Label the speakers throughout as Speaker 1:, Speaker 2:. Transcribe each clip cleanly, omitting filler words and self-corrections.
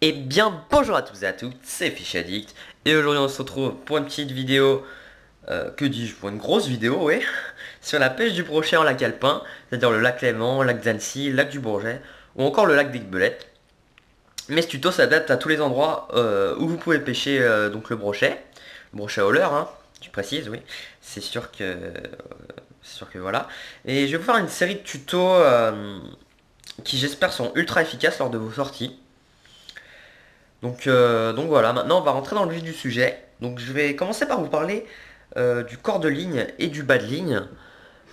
Speaker 1: Et bien bonjour à tous et à toutes, c'est Fish Addict. Et aujourd'hui on se retrouve pour une petite vidéo, que dis-je, pour une grosse vidéo, oui, sur la pêche du brochet en lac alpin, c'est-à-dire le lac Léman, lac d'Annecy, le lac du Bourget, ou encore le lac d'Aiguebelette. Mais ce tuto s'adapte à tous les endroits où vous pouvez pêcher donc le brochet au leurre, hein, tu précises, oui, c'est sûr que voilà. Et je vais vous faire une série de tutos qui j'espère sont ultra efficaces lors de vos sorties. Donc voilà, maintenant on va rentrer dans le vif du sujet. Donc je vais commencer par vous parler du corps de ligne et du bas de ligne.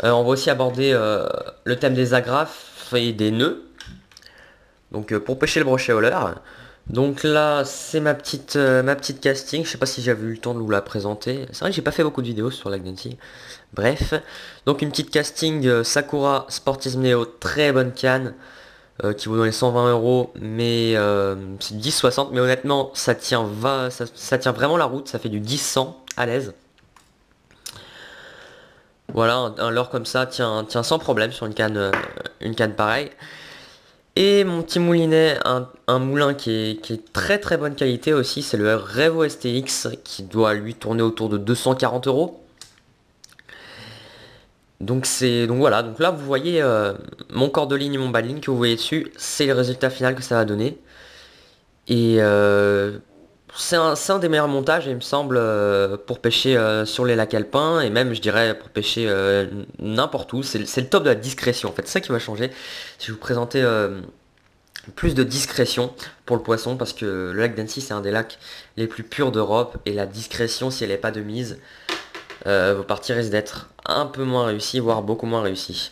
Speaker 1: On va aussi aborder le thème des agrafes et des nœuds. Donc pour pêcher le brochet au leurre. Donc là c'est ma petite casting. Je sais pas si j'avais eu le temps de vous la présenter. C'est vrai que j'ai pas fait beaucoup de vidéos sur l'Agdancy. Bref, donc une petite casting Sakura Sportisme Neo, très bonne canne. Qui vaut dans les 120 euros, mais c'est 10,60, mais honnêtement ça tient vraiment la route, ça fait du 10-100 à l'aise. Voilà, un leurre comme ça tient sans problème sur une canne pareille. Et mon petit moulinet, un moulin qui est très très bonne qualité aussi, c'est le Revo STX qui doit lui tourner autour de 240 euros. Donc voilà, donc là vous voyez mon corps de ligne et mon bas de ligne que vous voyez dessus, c'est le résultat final que ça va donner. Et c'est un des meilleurs montages, il me semble, pour pêcher sur les lacs alpins, et même je dirais pour pêcher n'importe où. C'est le top de la discrétion en fait, c'est ça qui va changer. Si je vous présentais plus de discrétion pour le poisson, parce que le lac d'Annecy c'est un des lacs les plus purs d'Europe, et la discrétion, si elle n'est pas de mise, vos parties risquent d'être un peu moins réussies, voire beaucoup moins réussies.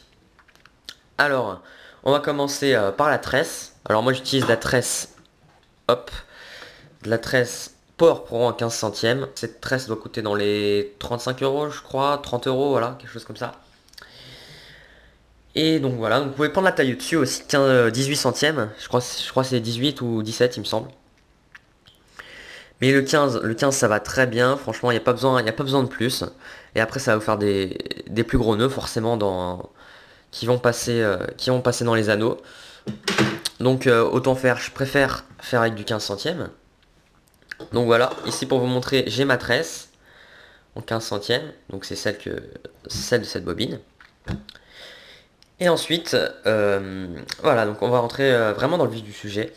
Speaker 1: Alors, on va commencer par la tresse. Alors moi j'utilise la tresse, hop, de la tresse Power Pro en 15 centièmes. Cette tresse doit coûter dans les 35 euros je crois, 30 euros, voilà, quelque chose comme ça. Et donc voilà, donc vous pouvez prendre la taille au-dessus aussi, 18 centièmes, je crois c'est 18 ou 17 il me semble. Mais le 15 ça va très bien, franchement il n'y a pas besoin de plus. Et après ça va vous faire des plus gros nœuds forcément qui vont passer dans les anneaux. Donc autant faire, je préfère faire avec du 15 centièmes. Donc voilà, ici pour vous montrer, j'ai ma tresse en 15 centièmes, donc c'est celle de cette bobine. Et ensuite, voilà, donc on va rentrer vraiment dans le vif du sujet.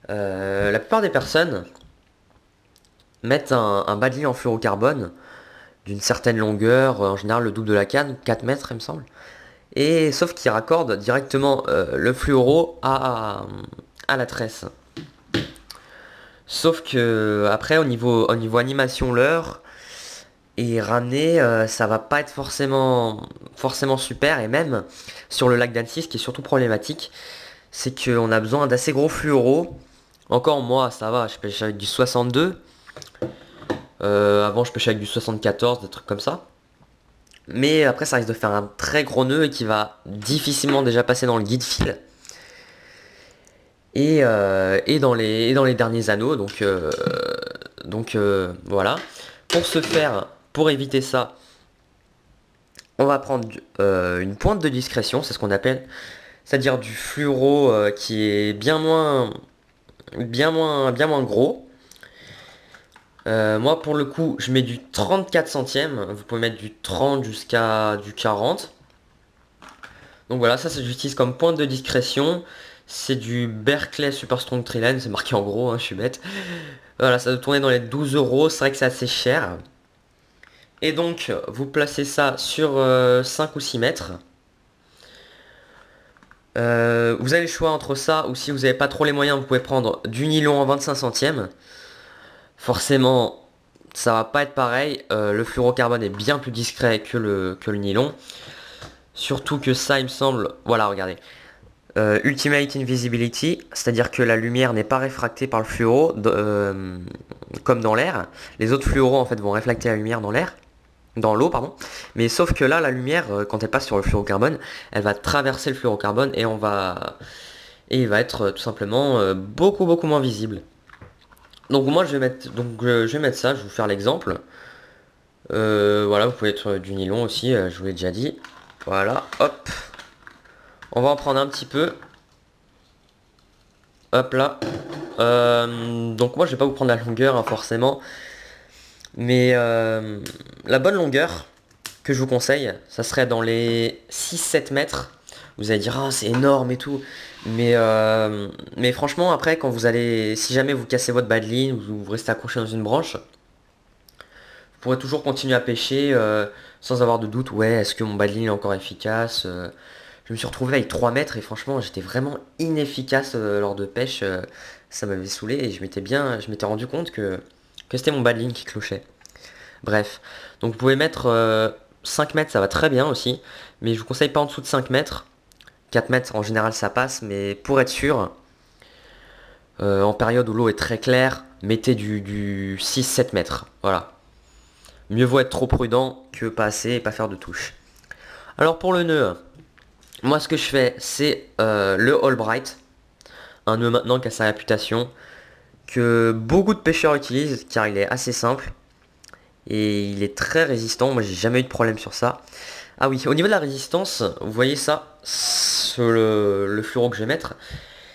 Speaker 1: La plupart des personnes mettent un bas de ligne en fluorocarbone d'une certaine longueur, en général le double de la canne, 4 mètres il me semble. Et sauf qu'ils raccordent directement le fluoro à la tresse. Sauf que après au niveau animation leurre et ramener, ça va pas être forcément super. Et même sur le lac d'Annecy, ce qui est surtout problématique, c'est qu'on a besoin d'assez gros fluoro. Encore moi ça va, je pêche avec du 62. Avant je pêchais avec du 74, des trucs comme ça. Mais après ça risque de faire un très gros nœud et qui va difficilement déjà passer dans le guide fil. Et dans les derniers anneaux, voilà. Pour ce faire, pour éviter ça, on va prendre une pointe de discrétion, c'est ce qu'on appelle, c'est-à-dire du fluoro qui est bien moins gros. Moi pour le coup je mets du 34 centièmes, vous pouvez mettre du 30 jusqu'à du 40. Donc voilà, ça j'utilise comme pointe de discrétion. C'est du Berkeley Super Strong Triline, c'est marqué en gros, hein, je suis bête. Voilà, ça doit tourner dans les 12 euros, c'est vrai que c'est assez cher. Et donc, vous placez ça sur 5 ou 6 mètres. Vous avez le choix entre ça, ou si vous n'avez pas trop les moyens, vous pouvez prendre du nylon en 25 centièmes. Forcément, ça va pas être pareil. Le fluorocarbone est bien plus discret que le nylon. Surtout que ça, il me semble... Voilà, regardez. Ultimate Invisibility, c'est-à-dire que la lumière n'est pas réfractée par le fluoro comme dans l'air. Les autres fluoros en fait vont réfléchir la lumière dans l'eau pardon. Mais sauf que là la lumière quand elle passe sur le fluorocarbone, elle va traverser le fluorocarbone et il va être tout simplement beaucoup moins visible. Donc moi je vais mettre ça, je vais vous faire l'exemple. Voilà, vous pouvez être du nylon aussi, je vous l'ai déjà dit. Voilà, hop. On va en prendre un petit peu. Hop là. Donc moi je vais pas vous prendre la longueur hein, forcément. Mais la bonne longueur que je vous conseille, ça serait dans les 6-7 mètres. Vous allez dire, ah c'est énorme et tout. Mais franchement, après, quand vous allez, si jamais vous cassez votre bas de ligne ou vous restez accroché dans une branche, vous pourrez toujours continuer à pêcher sans avoir de doute. Ouais, est-ce que mon bas de ligne est encore efficace Je me suis retrouvé avec 3 mètres et franchement, j'étais vraiment inefficace lors de pêche. Ça m'avait saoulé et je m'étais rendu compte que c'était mon bas de ligne qui clochait. Bref, donc vous pouvez mettre 5 mètres, ça va très bien aussi, mais je vous conseille pas en dessous de 5 mètres. 4 mètres en général ça passe, mais pour être sûr, en période où l'eau est très claire, mettez du 6-7 mètres. Voilà. Mieux vaut être trop prudent que pas assez et pas faire de touche. Alors pour le nœud, moi ce que je fais c'est le Allbright. Un nœud maintenant qui a sa réputation, que beaucoup de pêcheurs utilisent car il est assez simple. Et il est très résistant, moi j'ai jamais eu de problème sur ça. Ah oui, au niveau de la résistance, vous voyez ça, sur le fluoro que je vais mettre,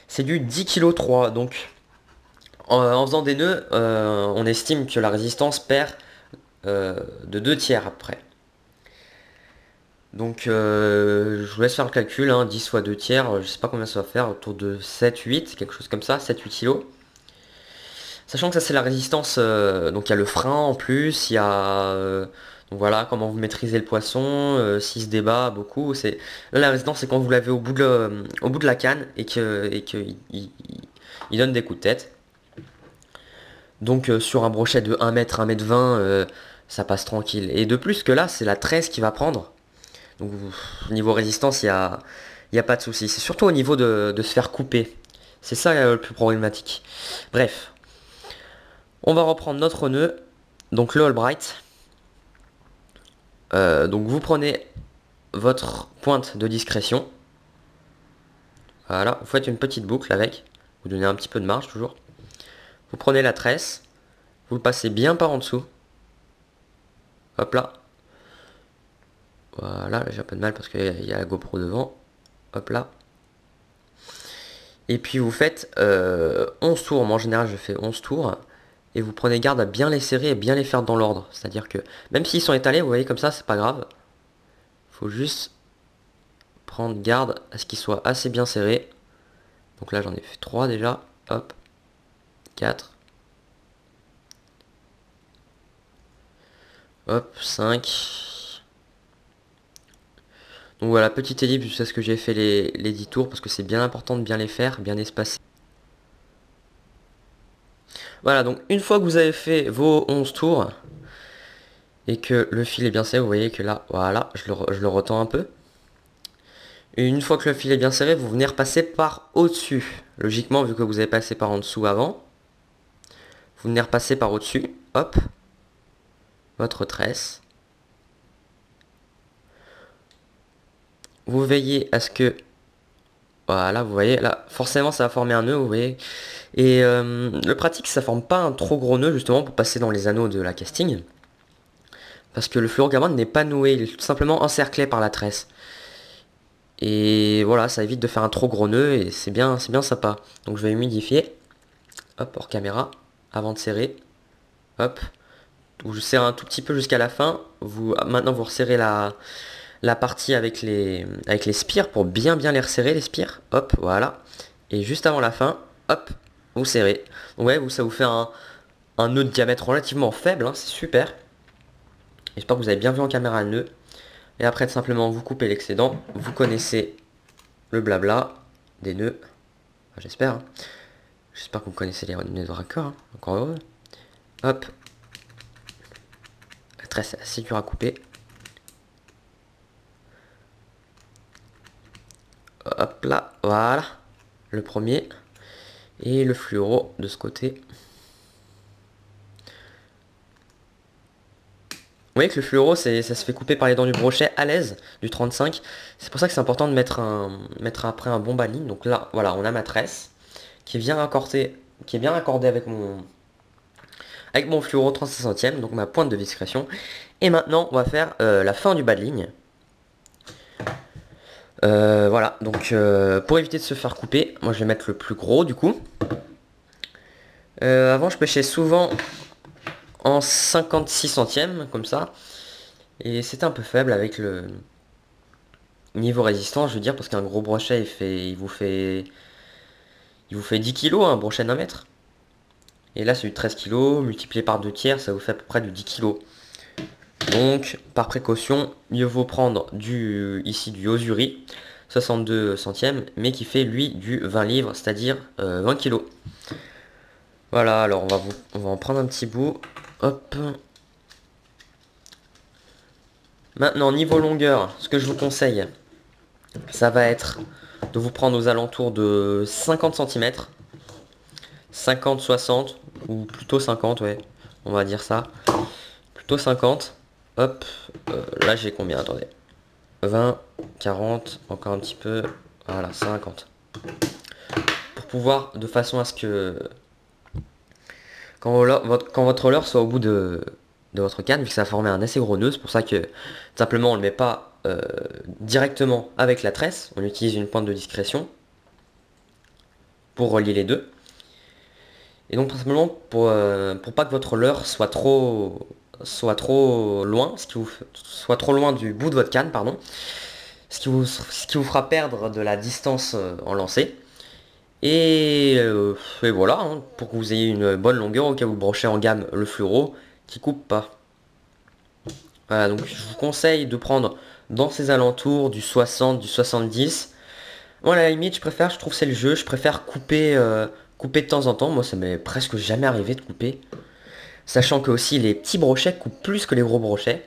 Speaker 1: c'est du 10 kg 3. Donc en faisant des nœuds, on estime que la résistance perd de 2 tiers après. Donc je vous laisse faire le calcul, hein, 10 fois 2 tiers, je sais pas combien ça va faire, autour de 7-8, quelque chose comme ça, 7-8 kg. Sachant que ça c'est la résistance, donc il y a le frein en plus, il y a donc voilà comment vous maîtrisez le poisson, s'il se débat beaucoup. Là la résistance c'est quand vous l'avez au bout de la canne et que il donne des coups de tête. Donc sur un brochet de 1 mètre, 1 mètre 20, ça passe tranquille. Et de plus que là c'est la tresse qui va prendre. Donc niveau résistance il y a pas de souci. C'est surtout au niveau de se faire couper. C'est ça le plus problématique. Bref. On va reprendre notre nœud, donc le Allbright. Donc vous prenez votre pointe de discrétion. Voilà, vous faites une petite boucle avec. Vous donnez un petit peu de marge toujours. Vous prenez la tresse. Vous le passez bien par en dessous. Hop là. Voilà, j'ai un peu de mal parce qu'il y a la GoPro devant. Hop là. Et puis vous faites 11 tours. Moi en général je fais 11 tours. Et vous prenez garde à bien les serrer et bien les faire dans l'ordre. C'est-à-dire que même s'ils sont étalés, vous voyez comme ça, c'est pas grave. Il faut juste prendre garde à ce qu'ils soient assez bien serrés. Donc là j'en ai fait 3 déjà. Hop. 4. Hop, 5. Donc voilà, petite ellipse jusqu'à ce que j'ai fait les 10 tours parce que c'est bien important de bien les faire, bien espacer. Voilà, donc une fois que vous avez fait vos 11 tours et que le fil est bien serré, vous voyez que là, voilà, je le retends un peu. Et une fois que le fil est bien serré, vous venez repasser par au-dessus. Logiquement, vu que vous avez passé par en dessous avant, vous venez repasser par au-dessus, hop, votre tresse. Vous veillez à ce que, voilà, vous voyez, là, forcément ça va former un nœud, vous voyez. Et le pratique, ça forme pas un trop gros nœud, justement, pour passer dans les anneaux de la casting. Parce que le fluorocarbone n'est pas noué, il est tout simplement encerclé par la tresse. Et voilà, ça évite de faire un trop gros nœud et c'est bien sympa. Donc je vais humidifier. Hop, hors caméra, avant de serrer. Hop. Donc je serre un tout petit peu jusqu'à la fin. Maintenant vous resserrez la partie avec les spires pour bien les resserrer les spires. Hop, voilà. Et juste avant la fin, hop, vous serrez. Donc ouais, ça vous fait un nœud de diamètre relativement faible, hein, c'est super. J'espère que vous avez bien vu en caméra le nœud. Et après simplement vous coupez l'excédent. Vous connaissez le blabla des nœuds. Enfin, j'espère. Hein. J'espère que vous connaissez les nœuds de raccord. Hein. Encore heureux. Hop. La tresse est assez dure à couper. Hop là. Voilà. Le premier. Et le fluoro de ce côté. Vous voyez que le fluoro, ça se fait couper par les dents du brochet à l'aise, du 35. C'est pour ça que c'est important de mettre après un bon bas de ligne. Donc là, voilà, on a ma tresse qui est bien raccordée, avec mon fluoro 35 centièmes, donc ma pointe de discrétion. Et maintenant, on va faire la fin du bas de ligne. Voilà, donc pour éviter de se faire couper, moi je vais mettre le plus gros du coup. Avant, je pêchais souvent en 56 centièmes, comme ça. Et c'était un peu faible avec le niveau résistance, je veux dire, parce qu'un gros brochet, il vous fait 10 kilos, un brochet d'un mètre. Et là, c'est du 13 kilos, multiplié par 2 tiers, ça vous fait à peu près du 10 kilos. Donc, par précaution, mieux vaut prendre ici du Osuri, 62 centièmes, mais qui fait lui du 20 livres, c'est-à-dire 20 kilos. Voilà, alors on va en prendre un petit bout. Hop. Maintenant, niveau longueur, ce que je vous conseille, ça va être de vous prendre aux alentours de 50 cm. 50, 60, ou plutôt 50, ouais, on va dire ça. Plutôt 50. Hop, là j'ai combien? Attendez. 20, 40, encore un petit peu. Voilà, 50. Pour pouvoir, de façon à ce que quand votre leurre soit au bout de votre canne, vu que ça a formé un assez gros nœud, c'est pour ça que simplement on ne le met pas directement avec la tresse, on utilise une pointe de discrétion pour relier les deux. Et donc simplement pour pas que votre leurre soit trop loin, soit trop loin du bout de votre canne, pardon, ce qui vous fera perdre de la distance en lancer. Et voilà, hein, pour que vous ayez une bonne longueur au cas où vous branchez en gamme le fluoro qui coupe pas. Voilà, donc je vous conseille de prendre dans ces alentours du 60, du 70. Moi à la limite je trouve c'est le jeu, je préfère couper de temps en temps. Moi ça m'est presque jamais arrivé de couper. Sachant que aussi les petits brochets coupent plus que les gros brochets.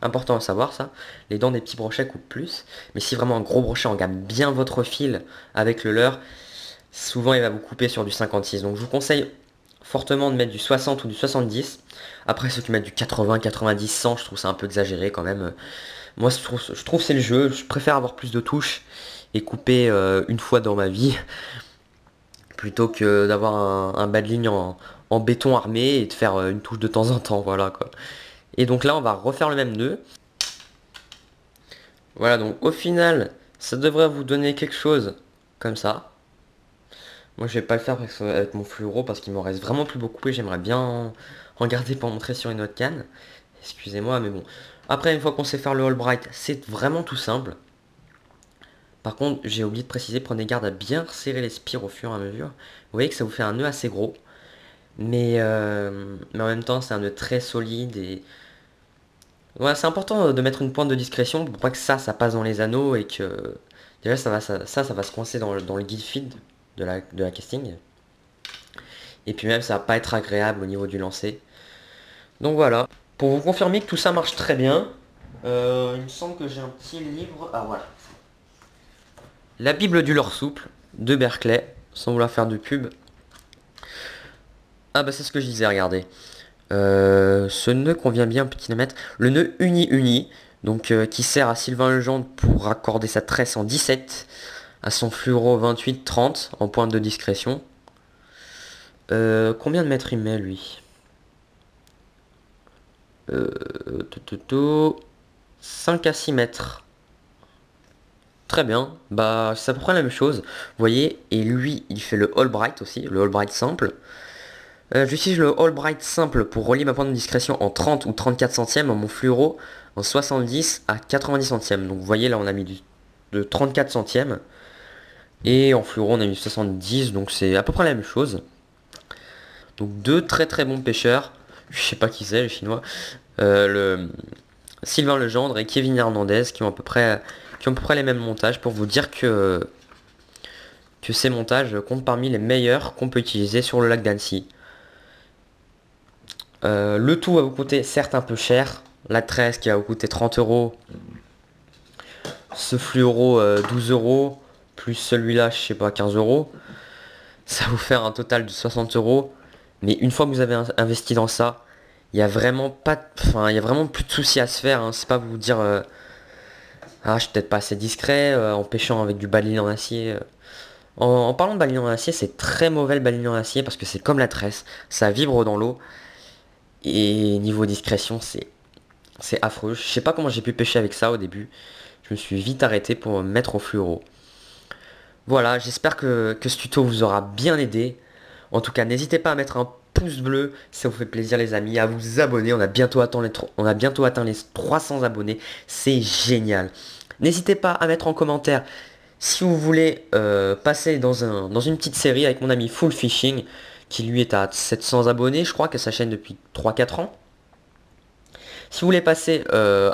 Speaker 1: Important à savoir ça. Les dents des petits brochets coupent plus. Mais si vraiment un gros brochet engamme bien votre fil avec le leurre, souvent il va vous couper sur du 56. Donc je vous conseille fortement de mettre du 60 ou du 70. Après ceux qui mettent du 80, 90, 100, je trouve ça un peu exagéré quand même. Moi je trouve c'est le jeu. Je préfère avoir plus de touches et couper une fois dans ma vie plutôt que d'avoir un bas de ligne en béton armé et de faire une touche de temps en temps, voilà quoi. Et donc là on va refaire le même nœud. Voilà, donc au final ça devrait vous donner quelque chose comme ça. Moi je vais pas le faire avec mon fluoro parce qu'il m'en reste vraiment plus beaucoup et j'aimerais bien en garder pour montrer sur une autre canne. Excusez-moi mais bon. Après une fois qu'on sait faire le All-Bright, c'est vraiment tout simple. Par contre, j'ai oublié de préciser, prenez garde à bien resserrer les spires au fur et à mesure. Vous voyez que ça vous fait un nœud assez gros. Mais en même temps, c'est un nœud très solide et... Ouais, c'est important de mettre une pointe de discrétion pour pas que ça passe dans les anneaux et que... Déjà, ça va se coincer dans le guide feed de la casting. Et puis même, ça va pas être agréable au niveau du lancer. Donc voilà. Pour vous confirmer que tout ça marche très bien, il me semble que j'ai un petit livre... Ah voilà. La Bible du leurre souple de Berkeley, sans vouloir faire de pub. Ah bah c'est ce que je disais, regardez. Ce nœud convient bien, petit à mettre. Le nœud uni-uni, donc qui sert à Sylvain Legendre pour raccorder sa tresse en 17 à son fluoro 28-30 en pointe de discrétion. Combien de mètres il met lui 5 à 6 mètres. Très bien, bah c'est à peu près la même chose, vous voyez, et lui il fait le All-Bright aussi, le All-Bright simple. J'utilise le All-Bright simple pour relier ma pointe de discrétion en 30 ou 34 centièmes, en mon fluoro en 70 à 90 centièmes. Donc vous voyez là on a mis de 34 centièmes, et en fluoro on a mis 70, donc c'est à peu près la même chose. Donc deux très très bons pêcheurs, je sais pas qui c'est les Chinois, le Sylvain Legendre et Kevin Hernandez qui ont à peu près les mêmes montages pour vous dire que ces montages comptent parmi les meilleurs qu'on peut utiliser sur le lac d'Annecy. Le tout va vous coûter certes un peu cher. La tresse qui va vous coûter 30 euros. Ce fluoro 12 euros. Plus celui-là, je sais pas, 15 euros. Ça va vous faire un total de 60 euros. Mais une fois que vous avez investi dans ça, il y a vraiment il y a vraiment plus de soucis à se faire. Hein. C'est pas vous dire ah je suis peut-être pas assez discret en pêchant avec du baleine en acier. En parlant de baleine en acier, c'est très mauvais le baleine en acier parce que c'est comme la tresse, ça vibre dans l'eau. Et niveau discrétion, c'est affreux. Je sais pas comment j'ai pu pêcher avec ça au début. Je me suis vite arrêté pour me mettre au fluoro. Voilà, j'espère que ce tuto vous aura bien aidé. En tout cas, n'hésitez pas à mettre un pouce bleu, ça vous fait plaisir les amis, à vous abonner. On a bientôt atteint les 300 abonnés, c'est génial. N'hésitez pas à mettre en commentaire si vous voulez passer dans une petite série avec mon ami Full Fishing, qui lui est à 700 abonnés, je crois, que sa chaîne depuis 3-4 ans. Si vous voulez passer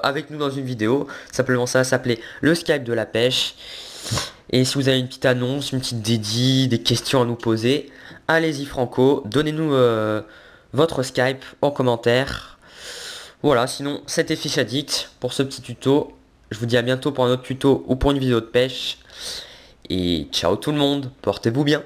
Speaker 1: avec nous dans une vidéo, simplement ça va s'appeler le Skype de la pêche. Et si vous avez une petite annonce, une petite dédie, des questions à nous poser, allez-y Franco, donnez-nous votre Skype en commentaire. Voilà, sinon c'était Fish Addict pour ce petit tuto. Je vous dis à bientôt pour un autre tuto ou pour une vidéo de pêche. Et ciao tout le monde, portez-vous bien.